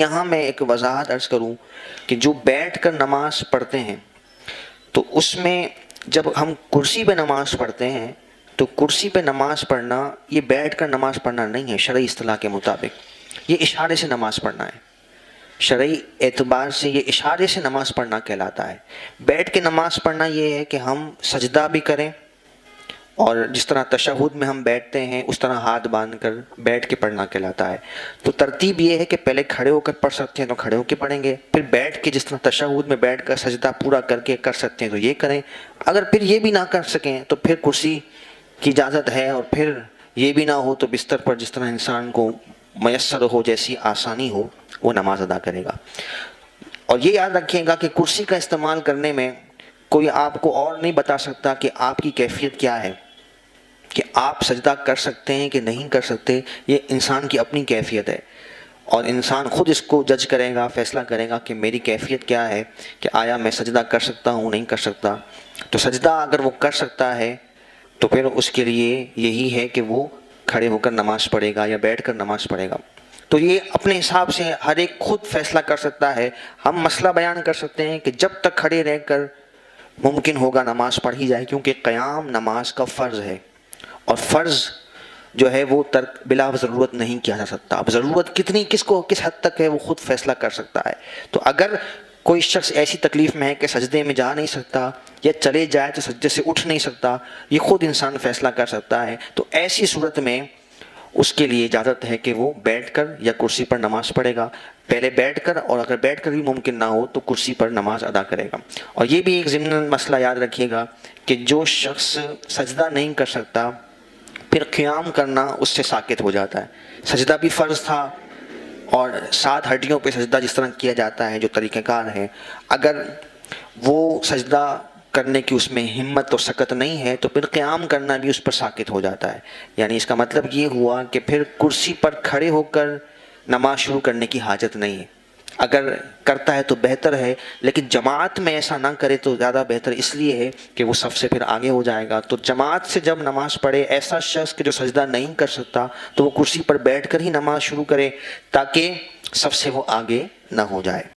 یہاں میں ایک وضاحت عرض کروں کہ جو بیٹھ کر نماز پڑھتے ہیں تو اس میں جب ہم کرسی پہ نماز پڑھتے ہیں تو کرسی پہ نماز پڑھنا یہ بیٹھ کر نماز پڑھنا نہیں ہے شرعی اصطلاح کے مطابق، یہ اشارے سے نماز پڑھنا ہے۔ شرعی اعتبار سے یہ اشارے سے نماز پڑھنا کہلاتا ہے۔ بیٹھ کے نماز پڑھنا یہ ہے کہ ہم سجدہ بھی کریں، اور جس طرح تشہد میں ہم بیٹھتے ہیں اس طرح ہاتھ باندھ کر بیٹھ کے پڑھنا کہلاتا ہے۔ تو ترتیب یہ ہے کہ پہلے کھڑے ہو کر پڑھ سکتے ہیں تو کھڑے ہو کے پڑھیں گے، پھر بیٹھ کے جس طرح تشہد میں بیٹھ کر سجدہ پورا کر کے کر سکتے ہیں تو یہ کریں۔ اگر پھر یہ بھی نہ کر سکیں تو پھر کرسی کی اجازت ہے، اور پھر یہ بھی نہ ہو تو بستر پر جس طرح انسان کو میسر ہو، جیسی آسانی ہو، وہ نماز ادا کرے گا۔ اور یہ یاد رکھیے گا کہ کرسی کا استعمال کرنے میں کوئی آپ کو اور نہیں بتا سکتا کہ آپ کی کیفیت کیا ہے، کہ آپ سجدہ کر سکتے ہیں کہ نہیں کر سکتے۔ یہ انسان کی اپنی کیفیت ہے، اور انسان خود اس کو جج کرے گا، فیصلہ کرے گا کہ میری کیفیت کیا ہے، کہ آیا میں سجدہ کر سکتا ہوں نہیں کر سکتا۔ تو سجدہ اگر وہ کر سکتا ہے تو پھر اس کے لیے یہی ہے کہ وہ کھڑے ہو کر نماز پڑھے گا یا بیٹھ کر نماز پڑھے گا۔ تو یہ اپنے حساب سے ہر ایک خود فیصلہ کر سکتا ہے۔ ہم مسئلہ بیان کر سکتے ہیں کہ جب تک کھڑے رہ کر ممکن ہوگا نماز پڑھی جائے، کیونکہ قیام نماز کا فرض ہے، اور فرض جو ہے وہ ترک بلا ضرورت نہیں کیا جا سکتا۔ اب ضرورت کتنی کس کو کس حد تک ہے وہ خود فیصلہ کر سکتا ہے۔ تو اگر کوئی شخص ایسی تکلیف میں ہے کہ سجدے میں جا نہیں سکتا، یا چلے جائے تو سجدے سے اٹھ نہیں سکتا، یہ خود انسان فیصلہ کر سکتا ہے، تو ایسی صورت میں اس کے لیے اجازت ہے کہ وہ بیٹھ کر یا کرسی پر نماز پڑھے گا، پہلے بیٹھ کر، اور اگر بیٹھ کر بھی ممکن نہ ہو تو کرسی پر نماز ادا کرے گا۔ اور یہ بھی ایک ضمن مسئلہ یاد رکھیے گا کہ جو شخص سجدہ نہیں کر سکتا پھر قیام کرنا اس سے ساقط ہو جاتا ہے۔ سجدہ بھی فرض تھا، اور 7 ہڈیوں پہ سجدہ جس طرح کیا جاتا ہے جو طریقہ کار ہے، اگر وہ سجدہ کرنے کی اس میں ہمت اور سکت نہیں ہے تو پھر قیام کرنا بھی اس پر ساقط ہو جاتا ہے۔ یعنی اس کا مطلب یہ ہوا کہ پھر کرسی پر کھڑے ہو کر نماز شروع کرنے کی حاجت نہیں ہے۔ اگر کرتا ہے تو بہتر ہے، لیکن جماعت میں ایسا نہ کرے تو زیادہ بہتر، اس لیے ہے کہ وہ سب سے پھر آگے ہو جائے گا۔ تو جماعت سے جب نماز پڑھے ایسا شخص کہ جو سجدہ نہیں کر سکتا تو وہ کرسی پر بیٹھ کر ہی نماز شروع کرے، تاکہ سب سے وہ آگے نہ ہو جائے۔